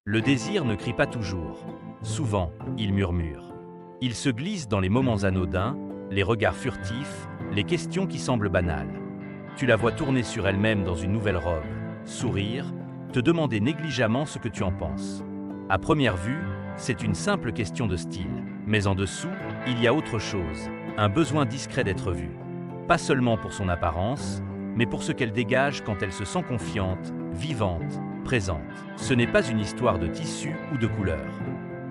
Le désir ne crie pas toujours. Souvent, il murmure. Il se glisse dans les moments anodins, les regards furtifs, les questions qui semblent banales. Tu la vois tourner sur elle-même dans une nouvelle robe, sourire, te demander négligemment ce que tu en penses. À première vue, c'est une simple question de style, mais en dessous, il y a autre chose, un besoin discret d'être vue. Pas seulement pour son apparence, mais pour ce qu'elle dégage quand elle se sent confiante, vivante, présente. Ce n'est pas une histoire de tissu ou de couleur.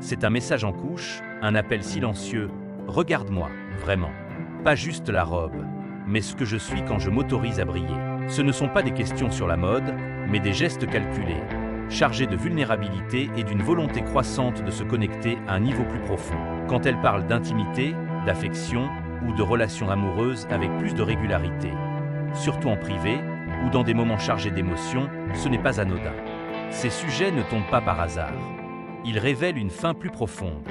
C'est un message en couche, un appel silencieux. Regarde-moi, vraiment. Pas juste la robe, mais ce que je suis quand je m'autorise à briller. Ce ne sont pas des questions sur la mode, mais des gestes calculés, chargés de vulnérabilité et d'une volonté croissante de se connecter à un niveau plus profond. Quand elle parle d'intimité, d'affection ou de relations amoureuses avec plus de régularité, surtout en privé ou dans des moments chargés d'émotions, ce n'est pas anodin. Ces sujets ne tombent pas par hasard. Ils révèlent une fin plus profonde.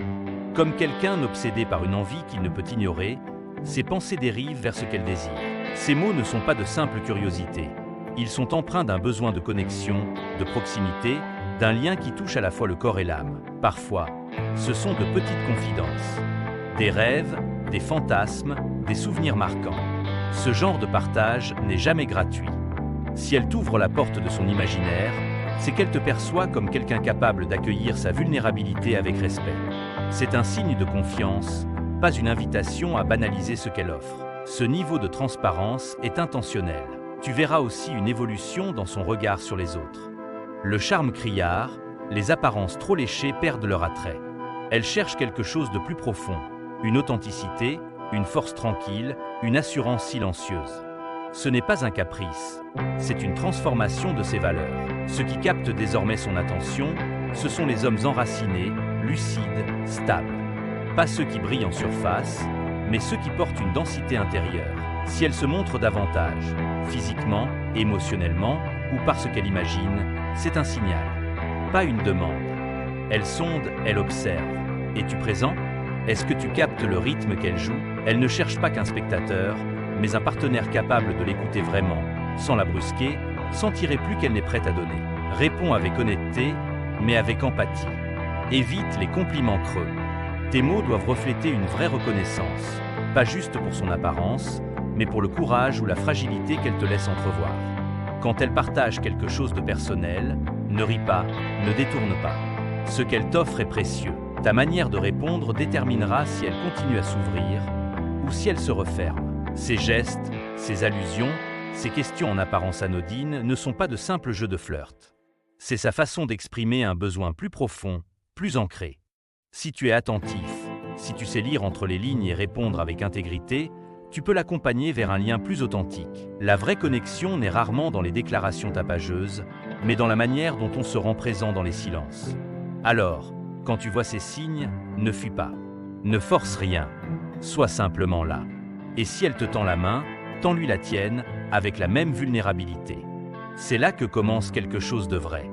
Comme quelqu'un obsédé par une envie qu'il ne peut ignorer, ses pensées dérivent vers ce qu'elle désire. Ces mots ne sont pas de simple curiosité. Ils sont empreints d'un besoin de connexion, de proximité, d'un lien qui touche à la fois le corps et l'âme. Parfois, ce sont de petites confidences. Des rêves, des fantasmes, des souvenirs marquants. Ce genre de partage n'est jamais gratuit. Si elle t'ouvre la porte de son imaginaire, c'est qu'elle te perçoit comme quelqu'un capable d'accueillir sa vulnérabilité avec respect. C'est un signe de confiance, pas une invitation à banaliser ce qu'elle offre. Ce niveau de transparence est intentionnel. Tu verras aussi une évolution dans son regard sur les autres. Le charme criard, les apparences trop léchées perdent leur attrait. Elle cherche quelque chose de plus profond, une authenticité, une force tranquille, une assurance silencieuse. Ce n'est pas un caprice, c'est une transformation de ses valeurs. Ce qui capte désormais son attention, ce sont les hommes enracinés, lucides, stables. Pas ceux qui brillent en surface, mais ceux qui portent une densité intérieure. Si elle se montre davantage, physiquement, émotionnellement, ou par ce qu'elle imagine, c'est un signal, pas une demande. Elle sonde, elle observe. Es-tu présent? Est-ce que tu captes le rythme qu'elle joue? Elle ne cherche pas qu'un spectateur, mais un partenaire capable de l'écouter vraiment, sans la brusquer, sans tirer plus qu'elle n'est prête à donner. Réponds avec honnêteté, mais avec empathie. Évite les compliments creux. Tes mots doivent refléter une vraie reconnaissance, pas juste pour son apparence, mais pour le courage ou la fragilité qu'elle te laisse entrevoir. Quand elle partage quelque chose de personnel, ne ris pas, ne détourne pas. Ce qu'elle t'offre est précieux. Ta manière de répondre déterminera si elle continue à s'ouvrir ou si elle se referme. Ces gestes, ces allusions, ces questions en apparence anodines ne sont pas de simples jeux de flirt. C'est sa façon d'exprimer un besoin plus profond, plus ancré. Si tu es attentif, si tu sais lire entre les lignes et répondre avec intégrité, tu peux l'accompagner vers un lien plus authentique. La vraie connexion n'est rarement dans les déclarations tapageuses, mais dans la manière dont on se rend présent dans les silences. Alors, quand tu vois ces signes, ne fuis pas. Ne force rien. Sois simplement là. Et si elle te tend la main, tends-lui la tienne avec la même vulnérabilité. C'est là que commence quelque chose de vrai.